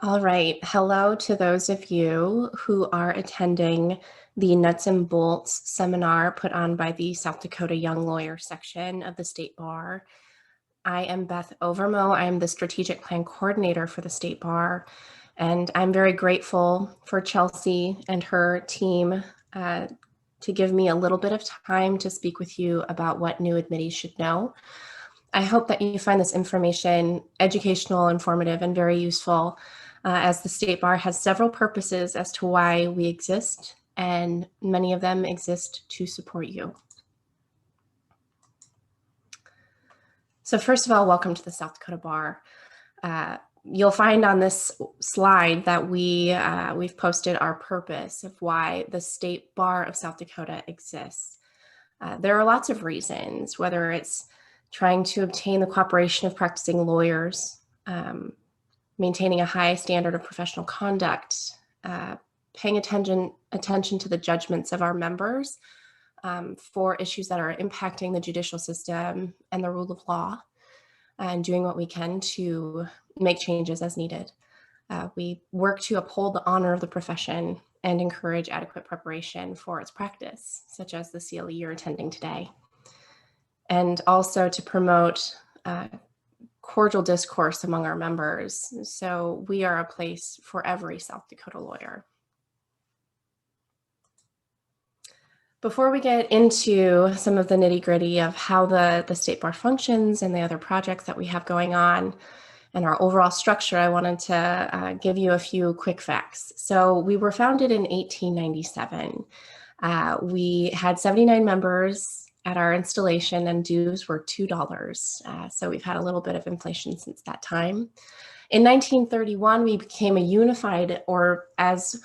All right. Hello to those of you who are attending the Nuts and Bolts seminar put on by the South Dakota Young Lawyer section of the State Bar. I am Beth Overmo. I am the Strategic Plan Coordinator for the State Bar, and I'm very grateful for Chelsea and her team to give me a little bit of time to speak with you about what new admittees should know. I hope that you find this information educational, informative, and very useful, as the State Bar has several purposes as to why we exist, and many of them exist to support you. So first of all, welcome to the South Dakota Bar. You'll find on this slide that we've posted our purpose of why the State Bar of South Dakota exists. There are lots of reasons, whether it's trying to obtain the cooperation of practicing lawyers, maintaining a high standard of professional conduct, paying attention to the judgments of our members for issues that are impacting the judicial system and the rule of law, and doing what we can to make changes as needed. We work to uphold the honor of the profession and encourage adequate preparation for its practice, such as the CLE you're attending today, and also to promote cordial discourse among our members. So we are a place for every South Dakota lawyer. Before we get into some of the nitty-gritty of how the State Bar functions and the other projects that we have going on and our overall structure, I wanted to give you a few quick facts. So we were founded in 1897. We had 79 members at our installation, and dues were $2. So we've had a little bit of inflation since that time. In 1931, we became a unified, or as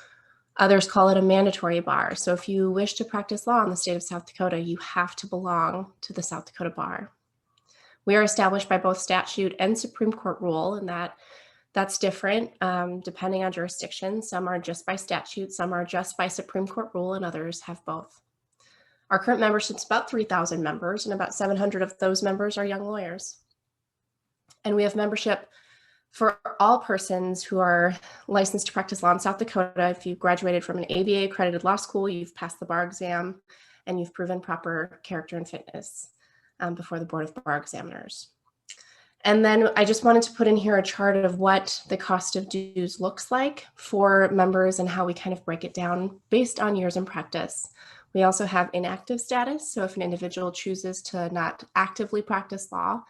others call it, a mandatory bar. So if you wish to practice law in the state of South Dakota, you have to belong to the South Dakota Bar. We are established by both statute and Supreme Court rule, and that's different depending on jurisdiction. Some are just by statute, some are just by Supreme Court rule, and others have both. Our current membership is about 3,000 members, and about 700 of those members are young lawyers. And we have membership for all persons who are licensed to practice law in South Dakota. If you've graduated from an ABA accredited law school, you've passed the bar exam, and you've proven proper character and fitness before the Board of Bar Examiners. And then I just wanted to put in here a chart of what the cost of dues looks like for members and how we kind of break it down based on years in practice. We also have inactive status. So if an individual chooses to not actively practice law,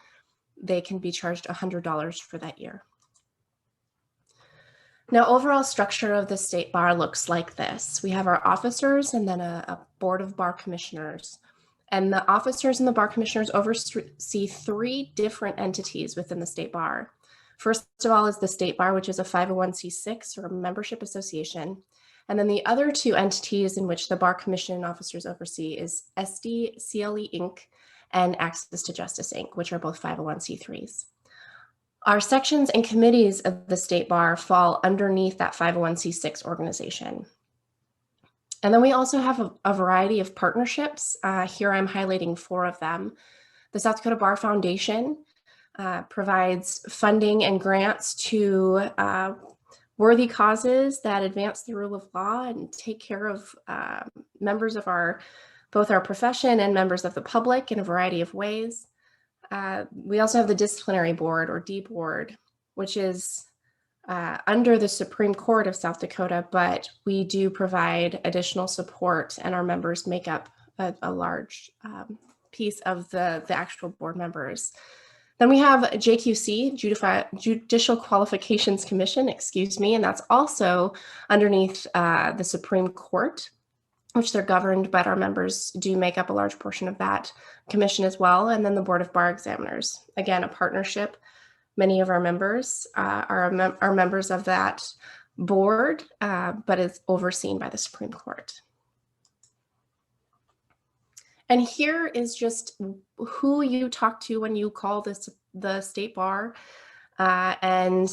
they can be charged $100 for that year. Now, overall structure of the State Bar looks like this. We have our officers and then a board of bar commissioners. And the officers and the bar commissioners oversee three different entities within the State Bar. First of all is the State Bar, which is a 501c6 or a membership association. And then the other two entities in which the Bar Commission and officers oversee is SD, CLE Inc., and Access to Justice Inc., which are both 501c3s. Our sections and committees of the State Bar fall underneath that 501c6 organization. And then we also have a variety of partnerships. Here I'm highlighting 4 of them. The South Dakota Bar Foundation provides funding and grants to worthy causes that advance the rule of law and take care of members of both our profession and members of the public in a variety of ways. We also have the Disciplinary Board, or D Board, which is under the Supreme Court of South Dakota, but we do provide additional support, and our members make up a large piece of the actual board members. Then we have JQC, Judicial Qualifications Commission, and that's also underneath the Supreme Court, which they're governed, but our members do make up a large portion of that commission as well. And then the Board of Bar Examiners, again, a partnership. Many of our members are members of that board, but is overseen by the Supreme Court. And here is just who you talk to when you call the State Bar and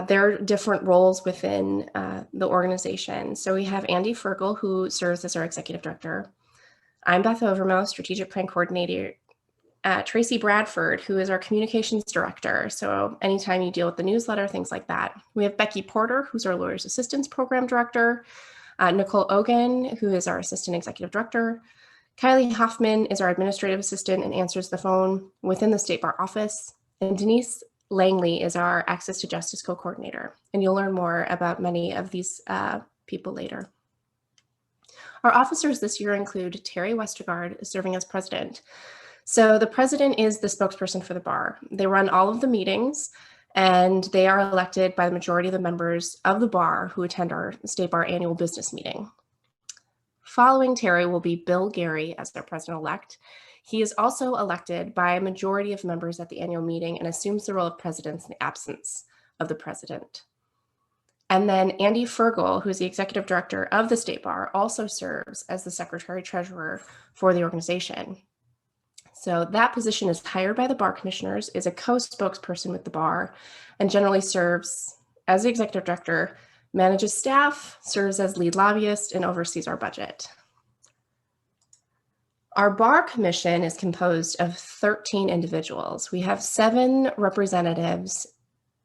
their different roles within the organization. So we have Andy Fergal, who serves as our executive director. I'm Beth Overmo, strategic plan coordinator Tracy Bradford, who is our communications director. So anytime you deal with the newsletter, things like that. We have Becky Porter, who's our lawyer's assistance program director. Nicole Ogan, who is our assistant executive director. Kylie Hoffman is our administrative assistant and answers the phone within the State Bar office. And Denise Langley is our Access to Justice co-coordinator. And you'll learn more about many of these people later. Our officers this year include Terry Westergaard serving as president. So the president is the spokesperson for the bar. They run all of the meetings, and they are elected by the majority of the members of the bar who attend our State Bar annual business meeting. Following Terry will be Bill Gary as their president-elect. He is also elected by a majority of members at the annual meeting and assumes the role of president in the absence of the president. And then Andy Fergal, who is the executive director of the State Bar, also serves as the secretary-treasurer for the organization. So that position is hired by the bar commissioners, is a co-spokesperson with the bar, and generally serves as the executive director, manages staff, serves as lead lobbyist, and oversees our budget. Our bar commission is composed of 13 individuals. We have 7 representatives,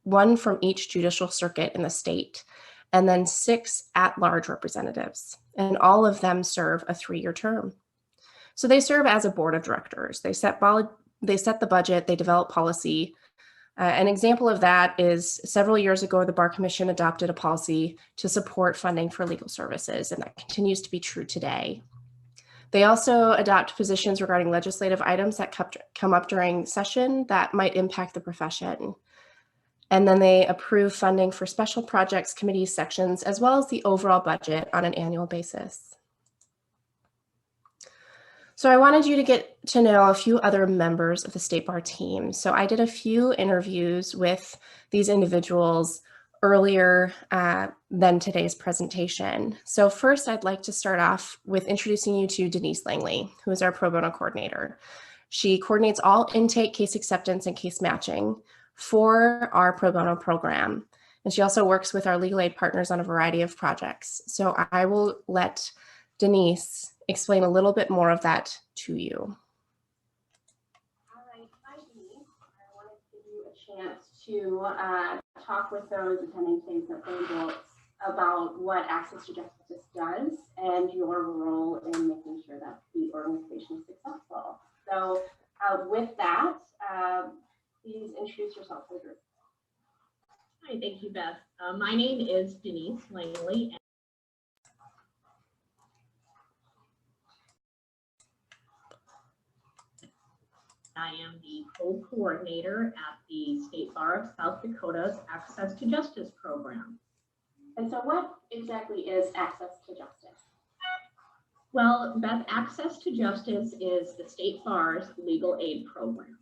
1 from each judicial circuit in the state, and then 6 at-large representatives, and all of them serve a 3-year term. So they serve as a board of directors. They set the budget, they develop policy. An example of that is several years ago, the Bar Commission adopted a policy to support funding for legal services, and that continues to be true today. They also adopt positions regarding legislative items that come up during session that might impact the profession. And then they approve funding for special projects, committees, sections, as well as the overall budget on an annual basis. So I wanted you to get to know a few other members of the State Bar team. So I did a few interviews with these individuals earlier than today's presentation. So first, I'd like to start off with introducing you to Denise Langley, who is our pro bono coordinator. She coordinates all intake, case acceptance, and case matching for our pro bono program. And she also works with our legal aid partners on a variety of projects. So I will let Denise explain a little bit more of that to you. All right, hi Denise. I wanted to give you a chance to talk with those attending today's event about what Access to Justice does and your role in making sure that the organization is successful. So with that, please introduce yourself to the group. Hi, thank you, Beth. My name is Denise Langley. I am the co-coordinator at the State Bar of South Dakota's Access to Justice program. And so what exactly is Access to Justice? Well, Beth, Access to Justice is the State Bar's legal aid program.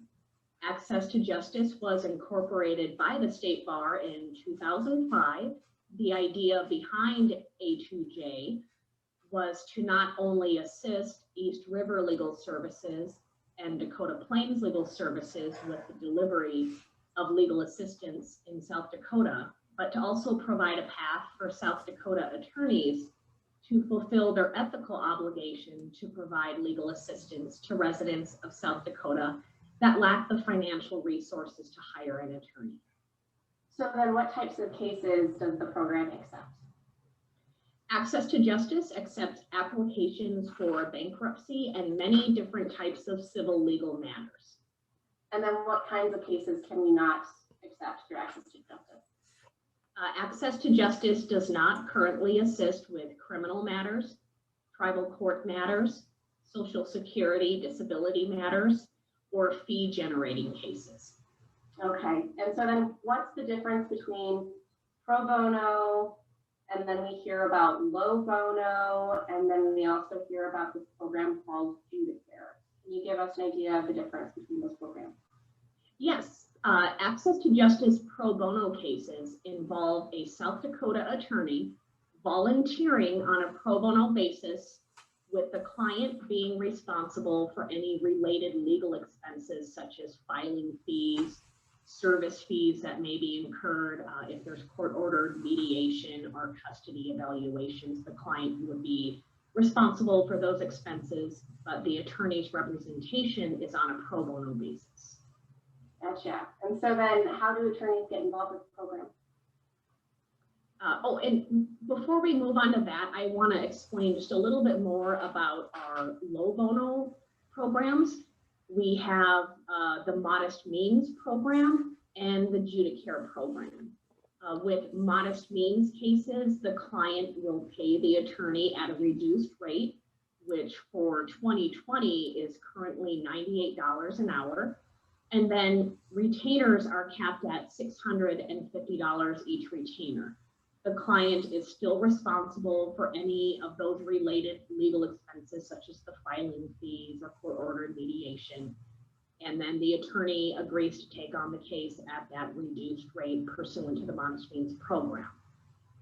Access to Justice was incorporated by the State Bar in 2005. The idea behind A2J was to not only assist East River Legal Services and Dakota Plains Legal Services with the delivery of legal assistance in South Dakota, but to also provide a path for South Dakota attorneys to fulfill their ethical obligation to provide legal assistance to residents of South Dakota that lack the financial resources to hire an attorney. So then what types of cases does the program accept? Access to Justice accepts applications for bankruptcy and many different types of civil legal matters. And then what kinds of cases can we not accept through Access to Justice? Access to Justice does not currently assist with criminal matters, tribal court matters, Social Security disability matters, or fee generating cases. Okay, and so then what's the difference between pro bono, and then we hear about low bono, and then we also hear about this program called Judicare? Can you give us an idea of the difference between those programs? Yes, Access to Justice pro bono cases involve a South Dakota attorney volunteering on a pro bono basis, with the client being responsible for any related legal expenses such as filing fees, service fees that may be incurred. If there's court-ordered mediation or custody evaluations, the client would be responsible for those expenses, but the attorney's representation is on a pro bono basis. Gotcha. And so then how do attorneys get involved with the program? And before we move on to that, I want to explain just a little bit more about our low bono programs. We have the modest means program and the Judicare program. With modest means cases, the client will pay the attorney at a reduced rate, which for 2020 is currently $98 an hour. And then retainers are capped at $650 each retainer. The client is still responsible for any of those related legal expenses, such as the filing fees or court-ordered mediation. And then the attorney agrees to take on the case at that reduced rate pursuant to the modest means program.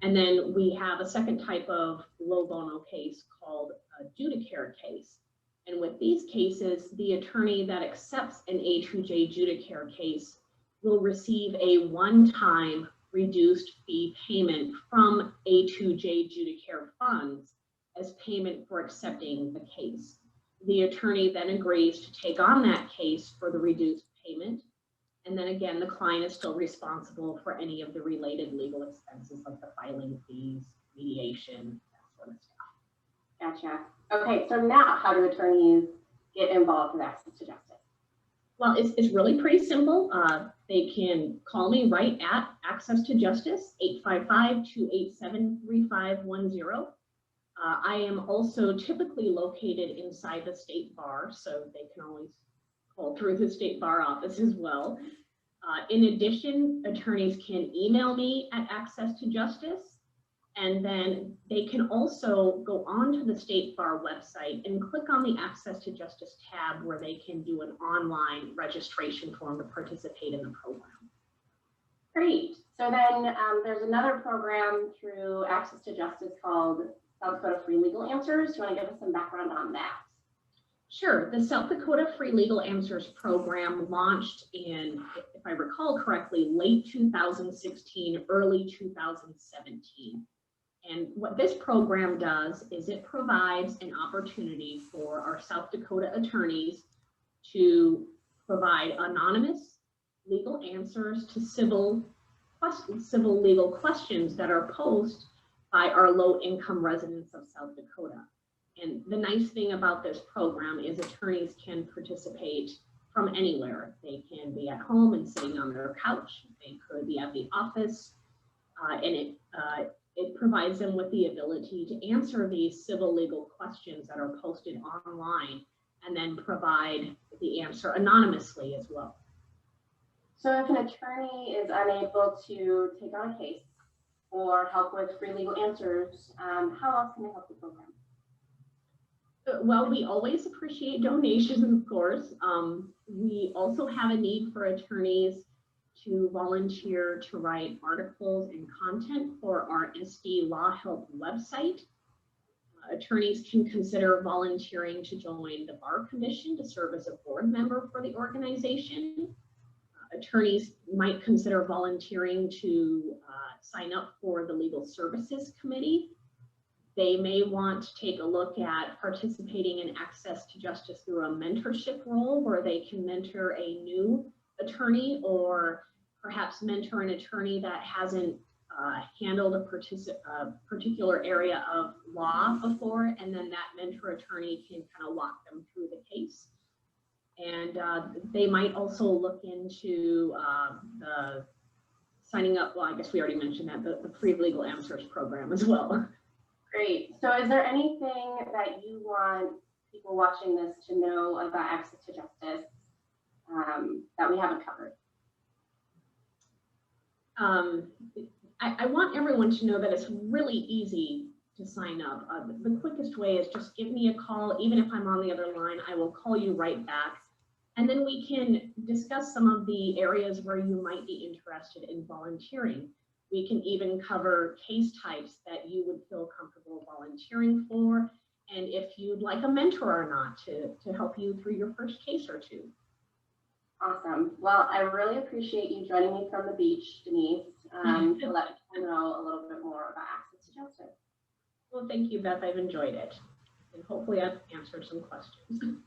And then we have a second type of low bono case called a Judicare case. And with these cases, the attorney that accepts an A2J Judicare case will receive a one-time reduced fee payment from A2J Judicare funds as payment for accepting the case. The attorney then agrees to take on that case for the reduced payment. And then again, the client is still responsible for any of the related legal expenses like the filing fees, mediation, that sort of stuff. Gotcha. Okay, so now how do attorneys get involved with Access to Justice? Well, it's really pretty simple. They can call me right at Access to Justice, 855-287-3510. I am also typically located inside the state bar, so they can always call through the state bar office as well. In addition, attorneys can email me at Access to Justice, and then they can also go onto the state bar website and click on the Access to Justice tab where they can do an online registration form to participate in the program. Great. So then there's another program through Access to Justice called South Dakota Free Legal Answers. Do you want to give us some background on that? Sure. The South Dakota Free Legal Answers program launched in, if I recall correctly, late 2016, early 2017. And what this program does is it provides an opportunity for our South Dakota attorneys to provide anonymous legal answers to civil legal questions that are posed by our low-income residents of South Dakota. And the nice thing about this program is attorneys can participate from anywhere. They can be at home and sitting on their couch. They could be at the office, and it provides them with the ability to answer these civil legal questions that are posted online and then provide the answer anonymously as well. So if an attorney is unable to take on a case or help with free legal answers, how else can they help the program? Well, we always appreciate donations, of course. We also have a need for attorneys to volunteer to write articles and content for our SD Law Help website. Attorneys can consider volunteering to join the Bar Commission to serve as a board member for the organization. Attorneys might consider volunteering to sign up for the Legal Services Committee. They may want to take a look at participating in Access to Justice through a mentorship role where they can mentor a new attorney or perhaps mentor an attorney that hasn't handled a particular area of law before, and then that mentor attorney can kind of walk them through the case. And they might also look into the signing up, well, I guess we already mentioned that, the Free Legal Answers program as well. Great. So is there anything that you want people watching this to know about Access to Justice that we haven't covered? I want everyone to know that it's really easy to sign up. The quickest way is just give me a call. Even if I'm on the other line, I will call you right back. And then we can discuss some of the areas where you might be interested in volunteering. We can even cover case types that you would feel comfortable volunteering for, and if you'd like a mentor or not to help you through your first case or two. Awesome. Well, I really appreciate you joining me from the beach, Denise, to let people know a little bit more about Access to Justice. Well, thank you, Beth. I've enjoyed it. hopefully I've answered some questions.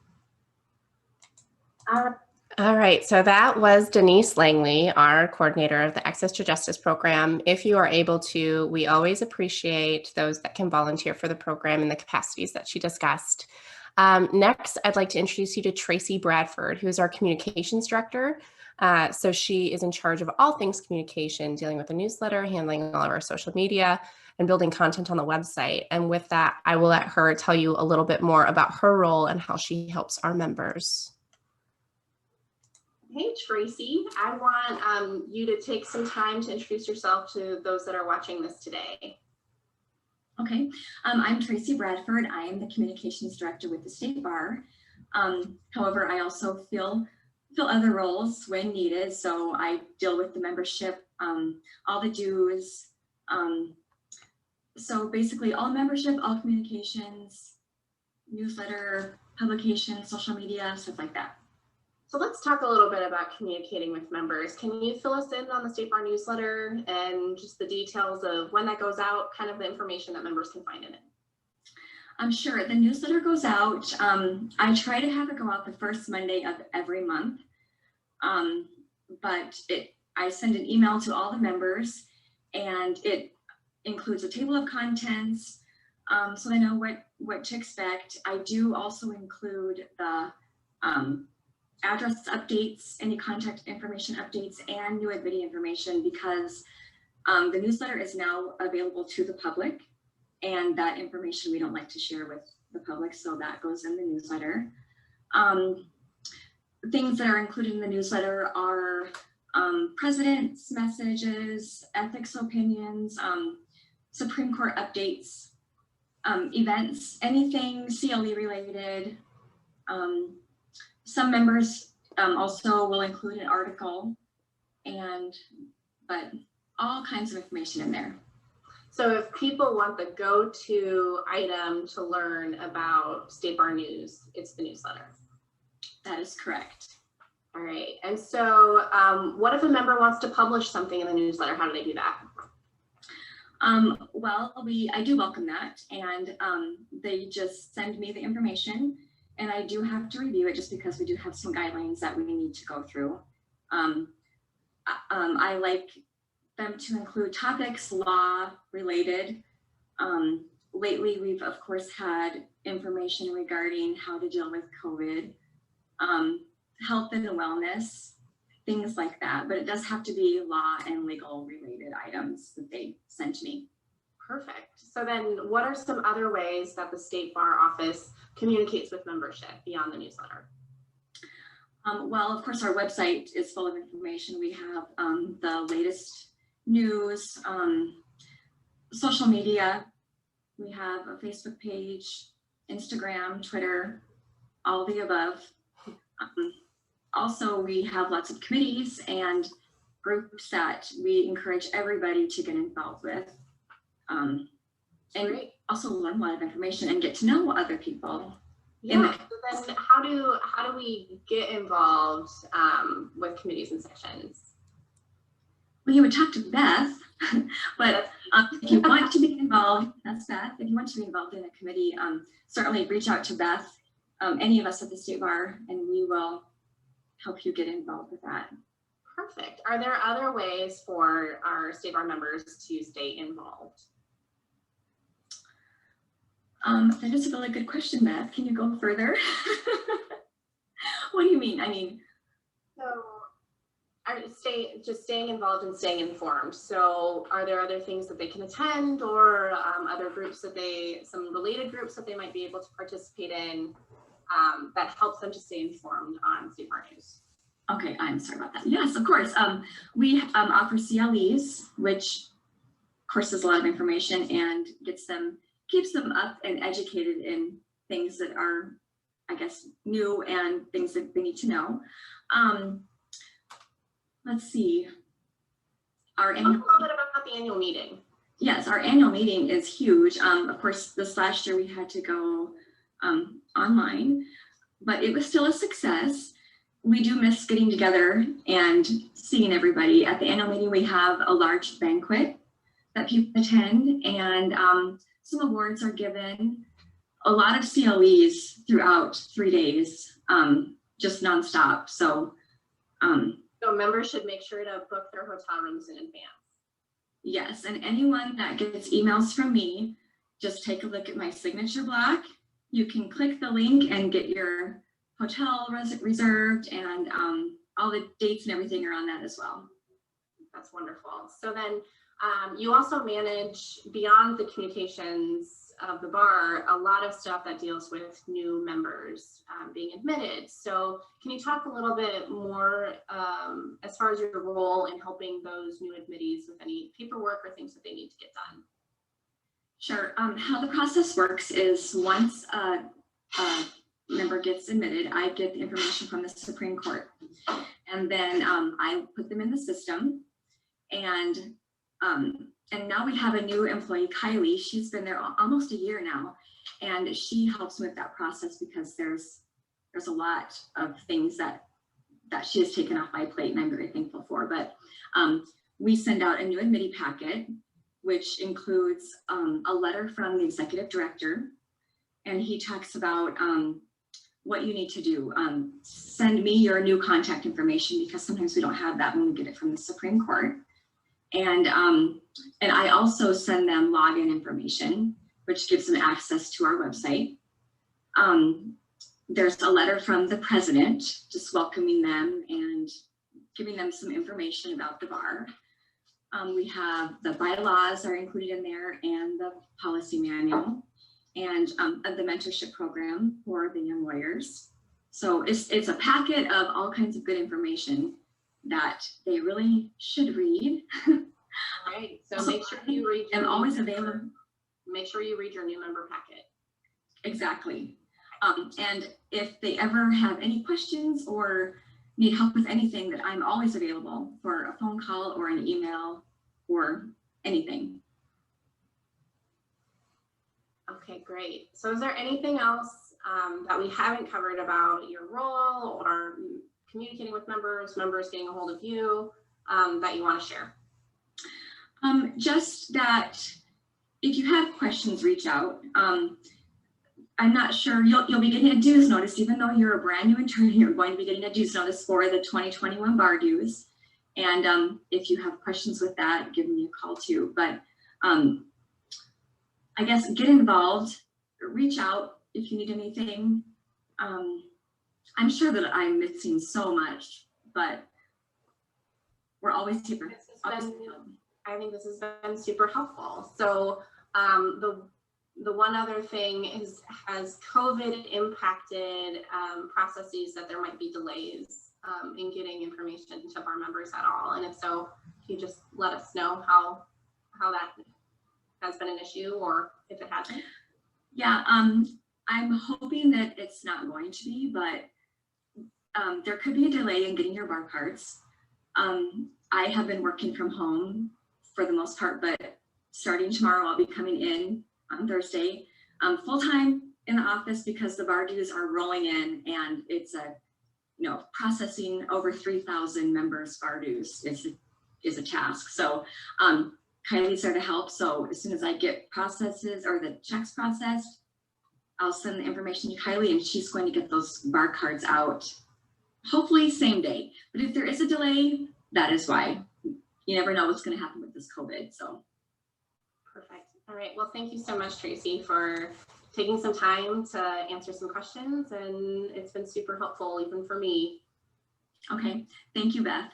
All right, so that was Denise Langley, our coordinator of the Access to Justice program. If you are able to, we always appreciate those that can volunteer for the program in the capacities that she discussed. Next, I'd like to introduce you to Tracy Bradford, who is our communications director. So she is in charge of all things communication, dealing with the newsletter, handling all of our social media, and building content on the website. And with that, I will let her tell you a little bit more about her role and how she helps our members. Hey, Tracy, I want you to take some time to introduce yourself to those that are watching this today. Okay, I'm Tracy Bradford. I am the communications director with the State Bar. However, I also fill other roles when needed. So I deal with the membership, all the dues. So basically all membership, all communications, newsletter, publication, social media, stuff like that. So let's talk a little bit about communicating with members. Can you fill us in on the State Bar newsletter and just the details of when that goes out, kind of the information that members can find in it? Sure, the newsletter goes out. I try to have it go out the first Monday of every month, but I send an email to all the members, and it includes a table of contents, so they know what to expect. I do also include the address updates, any contact information updates, and new admittee information, because the newsletter is now available to the public, and that information we don't like to share with the public, so that goes in the newsletter. Things that are included in the newsletter are president's messages, ethics opinions, Supreme Court updates, events, anything CLE related. Some members also will include an article, but all kinds of information in there. So if people want the go-to item to learn about State Bar news, it's the newsletter. That is correct. All right. And so what if a member wants to publish something in the newsletter? How do they do that? Well, I do welcome that, and they just send me the information. And I do have to review it just because we do have some guidelines that we need to go through. I like them to include topics law related. Lately, we've of course had information regarding how to deal with COVID, health and wellness, things like that. But it does have to be law and legal related items that they send to me. Perfect. So then what are some other ways that the State Bar Office communicates with membership beyond the newsletter? Well, of course, our website is full of information. We have the latest news, social media. We have a Facebook page, Instagram, Twitter, all the above. Also, we have lots of committees and groups that we encourage everybody to get involved with. And Great. Also learn a lot of information and get to know other people. Yeah. So then how do we get involved with committees and sections? Well, you would talk to Beth, but if you want to be involved, that's Beth. If you want to be involved in a committee, certainly reach out to Beth, any of us at the State Bar, and we will help you get involved with that. Perfect. Are there other ways for our State Bar members to stay involved? That is a really good question, Beth. Can you go further? What do you mean? So staying involved and staying informed. So are there other things that they can attend, or other groups some related groups that they might be able to participate in that helps them to stay informed on State Bar news? Okay, I'm sorry about that. Yes, of course. We offer CLEs, which of course is a lot of information and keeps them up and educated in things that are, I guess, new and things that they need to know. Let's see. Talk a little bit about the annual meeting. Yes, our annual meeting is huge. Of course, this last year we had to go online, but it was still a success. We do miss getting together and seeing everybody. At the annual meeting, we have a large banquet that people attend, and some awards are given. a lot of CLEs throughout 3 days, just nonstop. So members should make sure to book their hotel rooms in advance. yes, and anyone that gets emails from me, just take a look at my signature block. You can click the link and get your hotel reserved, and all the dates and everything are on that as well. That's wonderful. So then you also manage, beyond the communications of the bar, a lot of stuff that deals with new members being admitted. So can you talk a little bit more as far as your role in helping those new admittees with any paperwork or things that they need to get done? Sure. How the process works is once a member gets admitted, I get the information from the Supreme Court, and then I put them in the system. And now we have a new employee, Kylie. She's been there almost a year now, and she helps with that process because there's a lot of things that she has taken off my plate, and I'm very thankful for. But we send out a new admittee packet, which includes a letter from the executive director, and he talks about what you need to do. Send me your new contact information, because sometimes we don't have that when we get it from the Supreme Court. And I also send them login information, which gives them access to our website. There's a letter from the president just welcoming them and giving them some information about the bar. We have the bylaws are included in there, and the policy manual, and the mentorship program for the young lawyers. So it's a packet of all kinds of good information that they really should read. All right. So make sure you read. I'm always available. Make sure you read your new member packet. Exactly. And if they ever have any questions or need help with anything, that I'm always available for a phone call or an email or anything. Okay, great. So is there anything else that we haven't covered about your role or communicating with members getting a hold of you that you want to share? Just that if you have questions, reach out. I'm not sure, you'll be getting a dues notice. Even though you're a brand new attorney, you're going to be getting a dues notice for the 2021 bar dues. And if you have questions with that, give me a call too. But I guess get involved, reach out if you need anything. I'm sure that I'm missing so much, but we're always here. I think this has been super helpful. So the one other thing is, has COVID impacted processes that there might be delays in getting information to bar members at all? And if so, can you just let us know how that has been an issue, or if it hasn't? Yeah, I'm hoping that it's not going to be, but there could be a delay in getting your bar cards. I have been working from home for the most part, but starting tomorrow, I'll be coming in on Thursday, full-time in the office, because the bar dues are rolling in, and it's processing over 3,000 members bar dues is a task. So Kylie's there to help. So as soon as I get processes or the checks processed, I'll send the information to Kylie, and she's going to get those bar cards out, hopefully same day. But if there is a delay, that is why. You never know what's going to happen with this COVID. So perfect. All right. Well, thank you so much, Tracy, for taking some time to answer some questions, and it's been super helpful even for me. Okay. Thank you, Beth.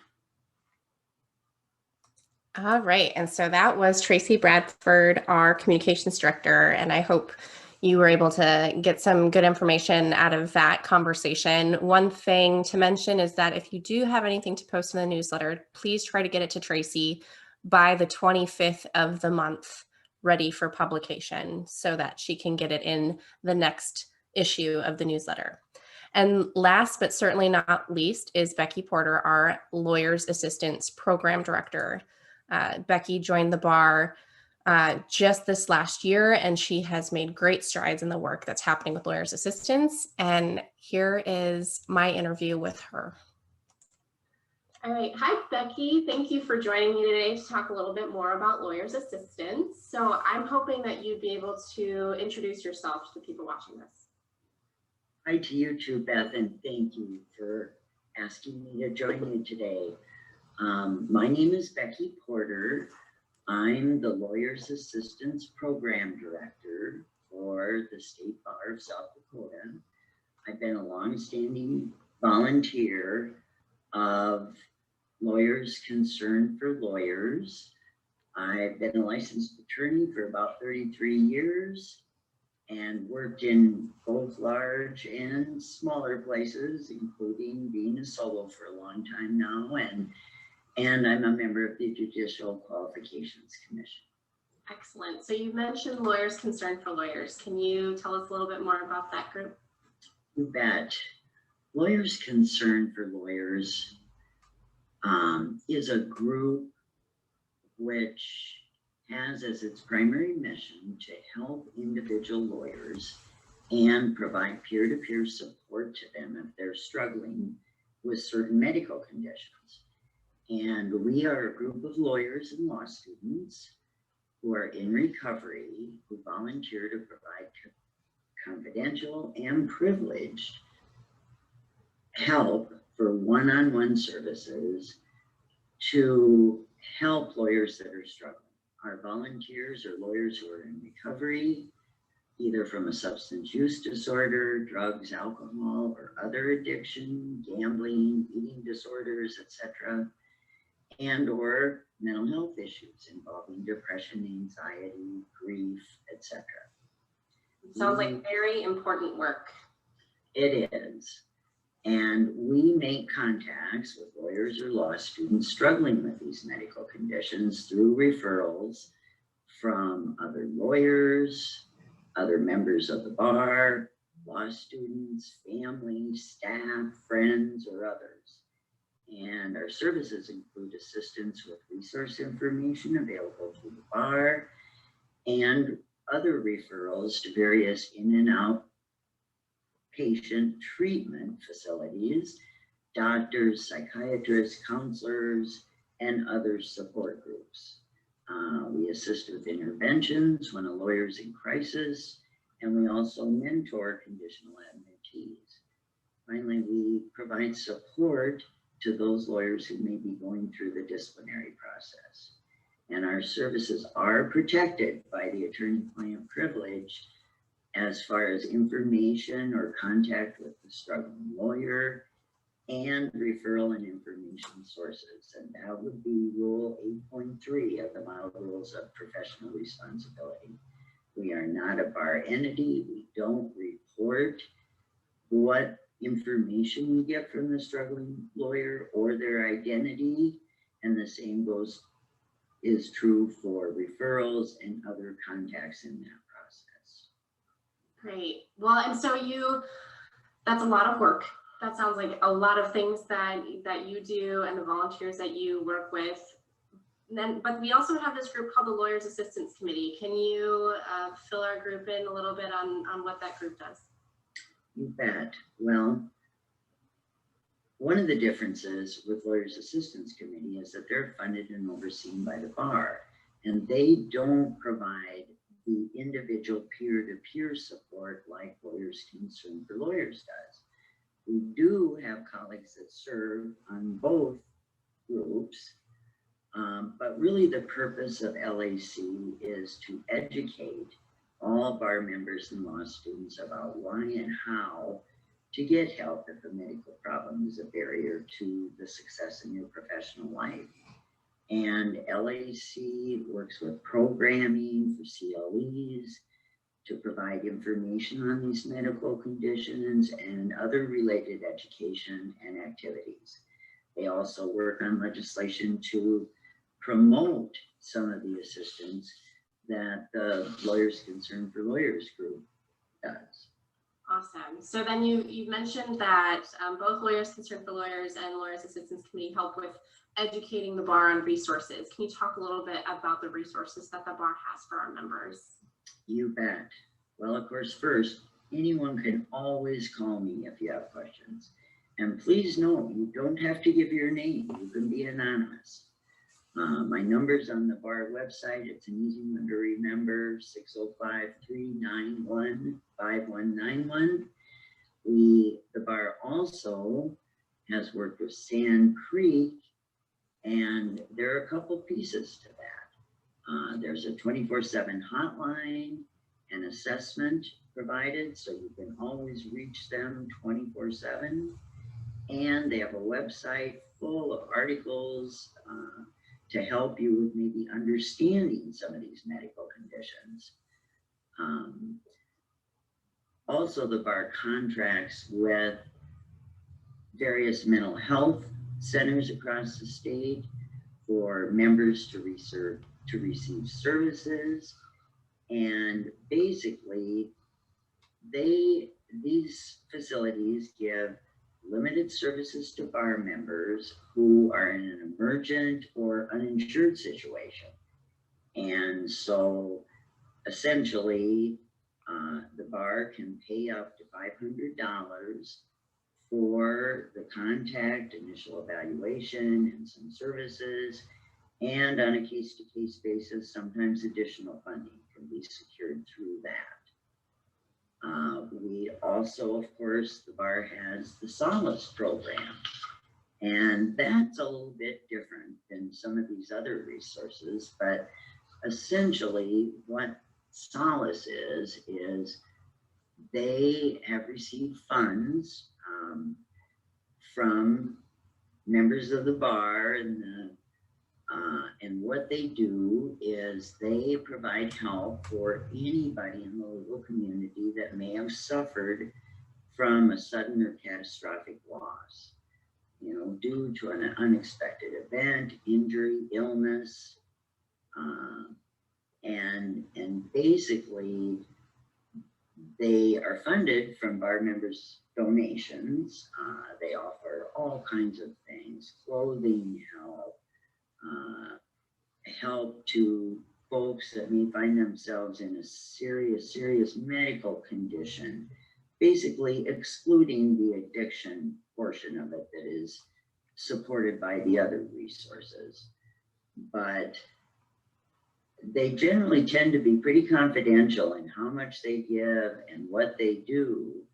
All right. And so that was Tracy Bradford, our communications director. And I hope you were able to get some good information out of that conversation. One thing to mention is that if you do have anything to post in the newsletter, please try to get it to Tracy by the 25th of the month, ready for publication, so that she can get it in the next issue of the newsletter. And last but certainly not least is Becky Porter, our Lawyers Assistance Program Director. Becky joined the bar just this last year, and she has made great strides in the work that's happening with Lawyers Assistance. And here is my interview with her. All right. Hi, Becky. Thank you for joining me today to talk a little bit more about lawyers' assistants. So I'm hoping that you'd be able to introduce yourself to the people watching this. Hi to you too, Beth, and thank you for asking me to join you today. My name is Becky Porter. I'm the Lawyers Assistance Program Director for the State Bar of South Dakota. I've been a longstanding volunteer of Lawyers Concerned for Lawyers. I've been a licensed attorney for about 33 years and worked in both large and smaller places, including being a solo for a long time now. And I'm a member of the Judicial Qualifications Commission. Excellent. So you mentioned Lawyers Concerned for Lawyers. Can you tell us a little bit more about that group? You bet. Lawyers Concerned for Lawyers is a group which has as its primary mission to help individual lawyers and provide peer-to-peer support to them if they're struggling with certain medical conditions. And we are a group of lawyers and law students who are in recovery, who volunteer to provide confidential and privileged help for one-on-one services to help lawyers that are struggling. Our volunteers are lawyers who are in recovery, either from a substance use disorder, drugs, alcohol, or other addiction, gambling, eating disorders, etc., and or mental health issues involving depression, anxiety, grief, etc. Sounds like very important work. It is. And we make contacts with lawyers or law students struggling with these medical conditions through referrals from other lawyers, other members of the bar, law students, family, staff, friends, or others. And our services include assistance with resource information available through the bar and other referrals to various in and out patient treatment facilities, doctors, psychiatrists, counselors, and other support groups. We assist with interventions when a lawyer is in crisis, and we also mentor conditional admittees. Finally, we provide support to those lawyers who may be going through the disciplinary process. And our services are protected by the attorney-client privilege as far as information or contact with the struggling lawyer and referral and information sources. And that would be Rule 8.3 of the Model Rules of Professional Responsibility. We are not a bar entity. We don't report what information we get from the struggling lawyer or their identity. And the same is true for referrals and other contacts in that process. Great. Well, and so that's a lot of work. That sounds like a lot of things that you do and the volunteers that you work with. But we also have this group called the Lawyers Assistance Committee. Can you fill our group in a little bit on what that group does? You bet. Well, one of the differences with Lawyers Assistance Committee is that they're funded and overseen by the bar, and they don't provide the individual peer-to-peer support like Lawyers Concerned for Lawyers does. We do have colleagues that serve on both groups, but really the purpose of LAC is to educate all bar members and law students about why and how to get help if a medical problem is a barrier to the success in your professional life. And LAC works with programming for CLEs to provide information on these medical conditions and other related education and activities. They also work on legislation to promote some of the assistance that the Lawyers Concerned for Lawyers group does. Awesome. So then you mentioned that both Lawyers Concerned for Lawyers and Lawyers Assistance Committee help with educating the bar on resources. Can you talk a little bit about the resources that the bar has for our members? You bet. Well, of course, first, anyone can always call me if you have questions. And please know, you don't have to give your name. You can be anonymous. My number's on the bar website. It's an easy one to remember, 605-391-5191. The bar also has worked with Sand Creek, and there are a couple pieces to that. There's a 24/7 hotline and assessment provided, so you can always reach them 24/7. And they have a website full of articles to help you with maybe understanding some of these medical conditions. Also, the bar contracts with various mental health centers across the state for members to receive services. And basically, these facilities give limited services to bar members who are in an emergent or uninsured situation. And so essentially, the bar can pay up to $500 for the contact, initial evaluation, and some services. And on a case-to-case basis, sometimes additional funding can be secured through that. We also, of course, the bar has the Solace program, and that's a little bit different than some of these other resources, but essentially what Solace is they have received funds from members of the bar, and what they do is they provide help for anybody in the local community that may have suffered from a sudden or catastrophic loss, due to an unexpected event, injury, illness, and basically they are funded from bar members' donations. They offer all kinds of things, clothing help, help to folks that may find themselves in a serious medical condition, basically excluding the addiction portion of it that is supported by the other resources. But they generally tend to be pretty confidential in how much they give and what they do.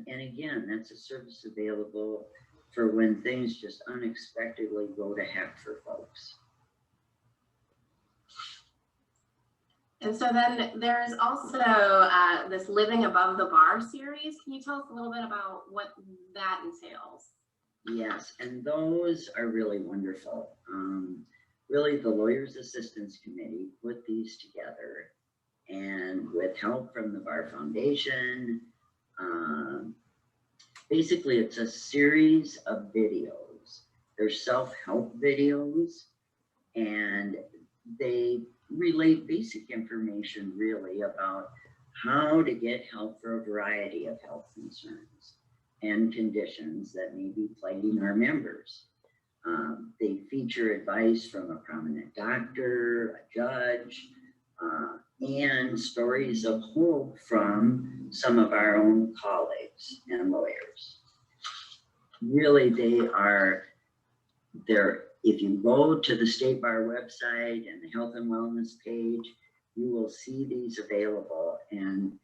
And again, that's a service available for when things just unexpectedly go to heck for folks. And so then there's also this Living Above the Bar series. Can you tell us a little bit about what that entails? Yes, and those are really wonderful. Really, the Lawyers Assistance Committee put these together, and with help from the Bar Foundation, basically it's a series of videos. They're self-help videos, and they relate basic information really about how to get help for a variety of health concerns and conditions that may be plaguing our members. They feature advice from a prominent doctor, a judge, and stories of hope from some of our own colleagues and lawyers. Really, they're if you go to the State Bar website and the Health and Wellness page, you will see these available, and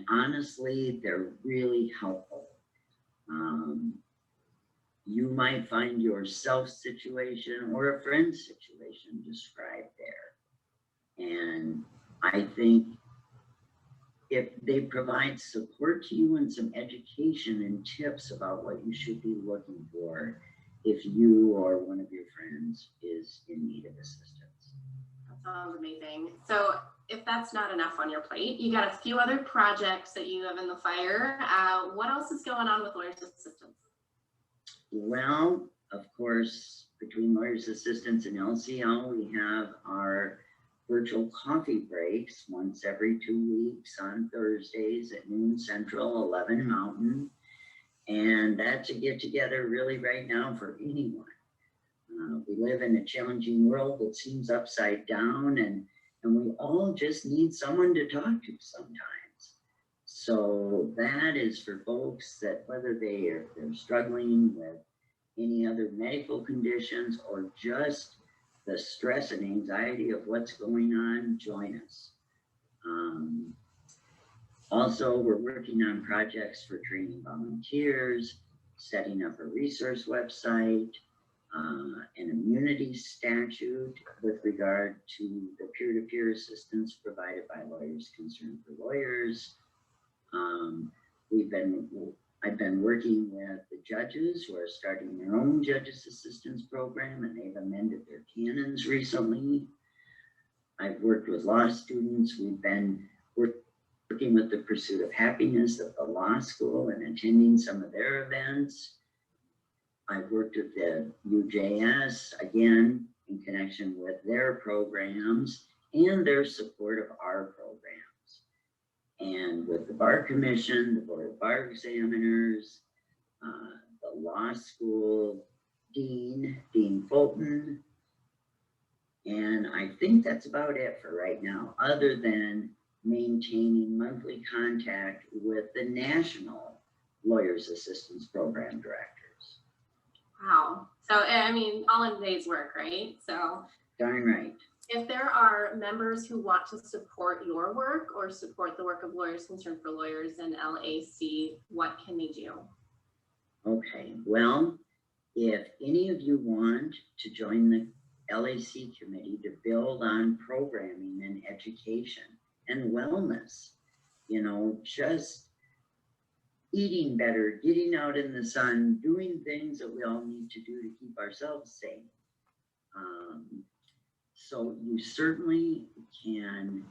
honestly, they're really helpful. You might find your situation or a friend's situation described there. And I think if they provide support to you and some education and tips about what you should be looking for if you or one of your friends is in need of assistance. That sounds amazing. So if that's not enough on your plate, you got a few other projects that you have in the fire. What else is going on with Lawyers Assistance? Well, of course, between Lawyers Assistance and LCL, we have our virtual coffee breaks once every 2 weeks on Thursdays at noon Central, 11 Mountain. And that's a get together really right now for anyone. We live in a challenging world that seems upside down, and we all just need someone to talk to sometimes. So that is for folks that whether they're struggling with any other medical conditions or just the stress and anxiety of what's going on, join us. Also, we're working on projects for training volunteers, setting up a resource website, an immunity statute with regard to the peer-to-peer assistance provided by Lawyers Concerned for Lawyers. I've been working with the judges who are starting their own judges assistance program, and they've amended their canons recently. I've worked with law students. We've been working with the Pursuit of Happiness at the law school and attending some of their events. I've worked with the UJS, again, in connection with their programs and their support of our programs. And with the Bar Commission, the Board of Bar Examiners, the law school dean, Dean Fulton. And I think that's about it for right now, other than maintaining monthly contact with the National Lawyers Assistance Program directors. Wow. So, I mean, all in today's work, right? So Darn right. if there are members who want to support your work or support the work of Lawyers Concerned for Lawyers and LAC, what can they do? Okay, well, if any of you want to join the LAC committee to build on programming and education and wellness, you know, just eating better, getting out in the sun, doing things that we all need to do to keep ourselves safe. So you certainly can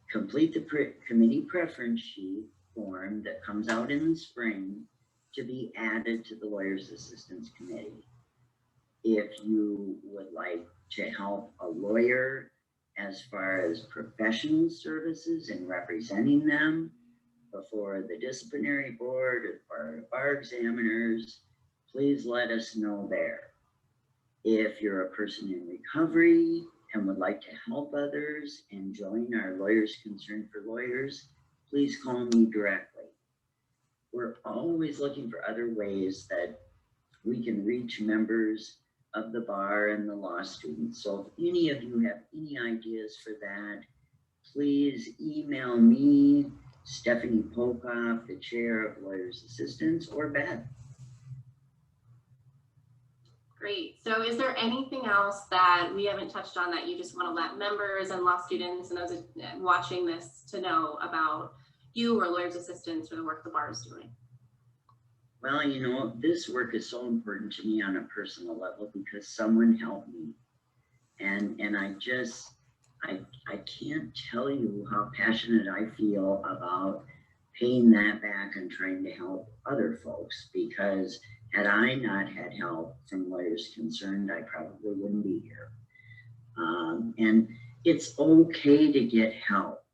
complete the committee preference sheet form that comes out in the spring to be added to the Lawyers Assistance Committee. If you would like to help a lawyer as far as professional services and representing them before the disciplinary board or bar examiners, please let us know there. If you're a person in recovery and would like to help others and join our Lawyers Concerned for Lawyers, please call me directly. We're always looking for other ways that we can reach members of the bar and the law students. So if any of you have any ideas for that, please email me, Stephanie Pocock, the chair of Lawyers Assistance, or Beth. Great. So is there anything else that we haven't touched on that you just want to let members and law students and those watching this to know about you or Lawyers Assistants or the work the bar is doing? Well, you know, this work is so important to me on a personal level because someone helped me. And I can't tell you how passionate I feel about paying that back and trying to help other folks, because had I not had help from Lawyers Concerned, I probably wouldn't be here. And it's okay to get help.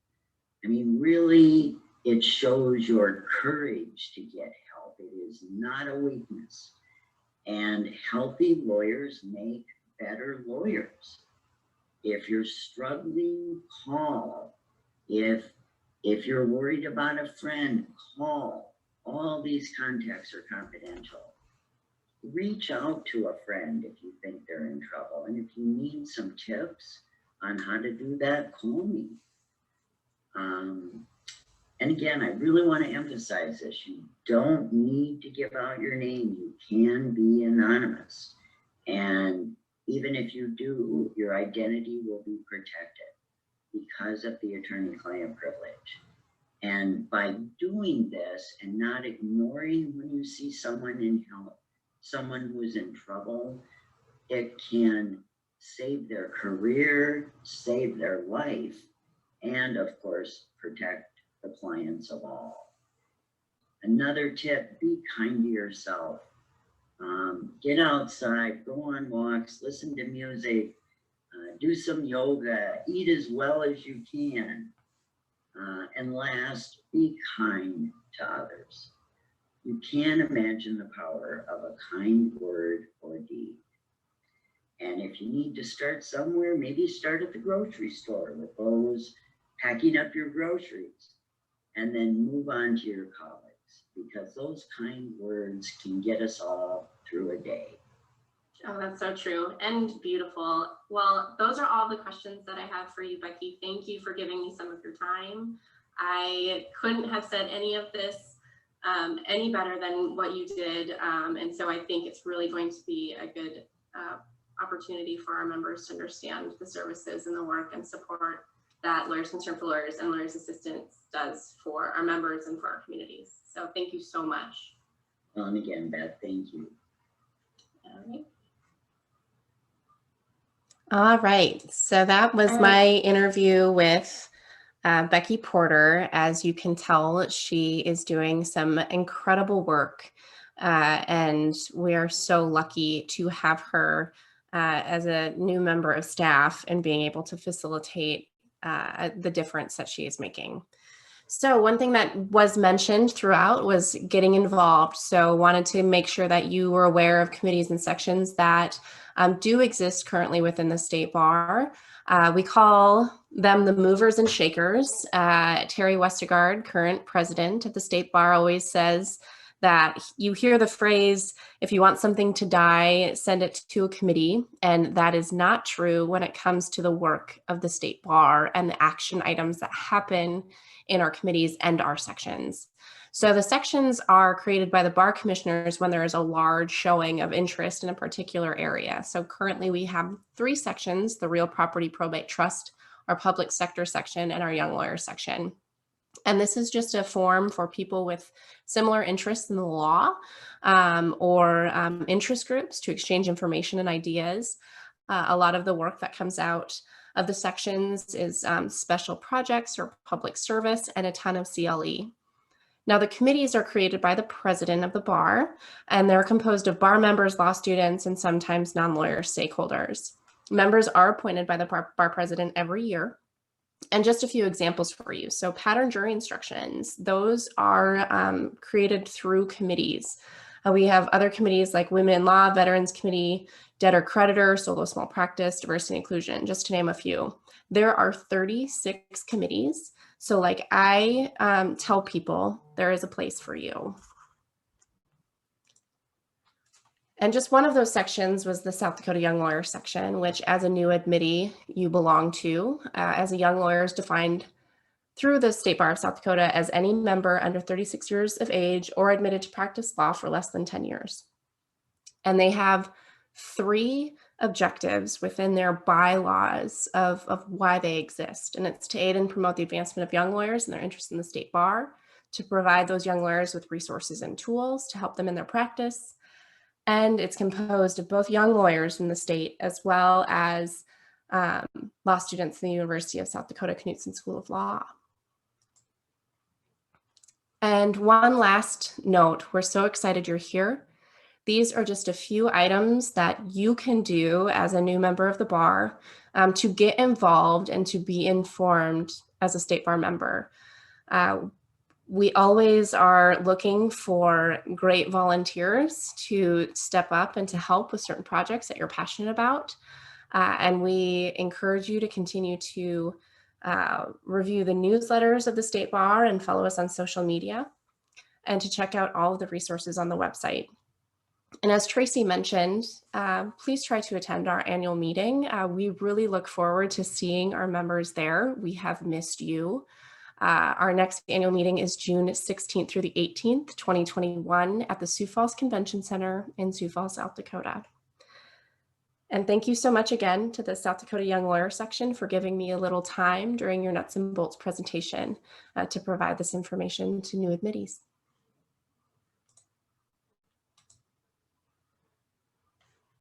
I mean, really, it shows your courage to get help. It is not a weakness. And healthy lawyers make better lawyers. If you're struggling, call. If you're worried about a friend, call. All these contacts are confidential. Reach out to a friend if you think they're in trouble. And if you need some tips on how to do that, call me. And again, I really want to emphasize this. You don't need to give out your name. You can be anonymous. And even if you do, your identity will be protected because of the attorney-client privilege. And by doing this and not ignoring when you see someone in help, someone who is in trouble, it can save their career, save their life, and of course, protect the clients of all. Another tip, be kind to yourself. Get outside, go on walks, listen to music, do some yoga, eat as well as you can. And last, be kind to others. You can't imagine the power of a kind word or deed. And if you need to start somewhere, maybe start at the grocery store with those packing up your groceries. and then move on to your colleagues, because those kind words can get us all through a day. Oh, that's so true and beautiful. Well, those are all the questions that I have for you, Becky. Thank you for giving me some of your time. I couldn't have said any of this any better than what you did. And so I think it's really going to be a good opportunity for our members to understand the services and the work and support that Lawyers Concerned for Lawyers and Lawyers Assistance does for our members and for our communities. So thank you so much. Well, and again, Beth, thank you. All right. All right, so that was my interview with Becky Porter. As you can tell, she is doing some incredible work, and we are so lucky to have her as a new member of staff and being able to facilitate the difference that she is making. So one thing that was mentioned throughout was getting involved. So wanted to make sure that you were aware of committees and sections that do exist currently within the State Bar. We call them the movers and shakers. Terry Westergaard, current president of the State Bar, always says that you hear the phrase, if you want something to die, send it to a committee. And that is not true when it comes to the work of the State Bar and the action items that happen in our committees and our sections. So the sections are created by the bar commissioners when there is a large showing of interest in a particular area. So currently we have 3 sections: the real property probate trust, our public sector section, and our young lawyer section. And this is just a forum for people with similar interests in the law or interest groups to exchange information and ideas. A lot of the work that comes out of the sections is special projects or public service and a ton of CLE. Now, the committees are created by the president of the bar, and they're composed of bar members, law students, and sometimes non-lawyer stakeholders. Members are appointed by the bar president every year. And just a few examples for you. So pattern jury instructions, those are created through committees. We have other committees like Women in Law, Veterans Committee, Debtor Creditor, Solo Small Practice, Diversity and Inclusion, just to name a few. There are 36 committees. So like I tell people, there is a place for you. And just one of those sections was the South Dakota Young Lawyer section, which as a new admittee, you belong to. As a young lawyer is defined through the State Bar of South Dakota as any member under 36 years of age or admitted to practice law for less than 10 years. And they have 3 objectives within their bylaws of why they exist. And it's to aid and promote the advancement of young lawyers and their interest in the State Bar, to provide those young lawyers with resources and tools to help them in their practice. And it's composed of both young lawyers in the state as well as law students in the University of South Dakota Knudson School of Law. And one last note, we're so excited you're here. These are just a few items that you can do as a new member of the bar to get involved and to be informed as a State Bar member. We always are looking for great volunteers to step up and to help with certain projects that you're passionate about. And we encourage you to continue to review the newsletters of the State Bar and follow us on social media, and to check out all of the resources on the website. And as Tracy mentioned, please try to attend our annual meeting. We really look forward to seeing our members there. We have missed you. Our next annual meeting is June 16th through the 18th, 2021 at the Sioux Falls Convention Center in Sioux Falls, South Dakota. And thank you so much again to the South Dakota Young Lawyer section for giving me a little time during your nuts and bolts presentation to provide this information to new admittees.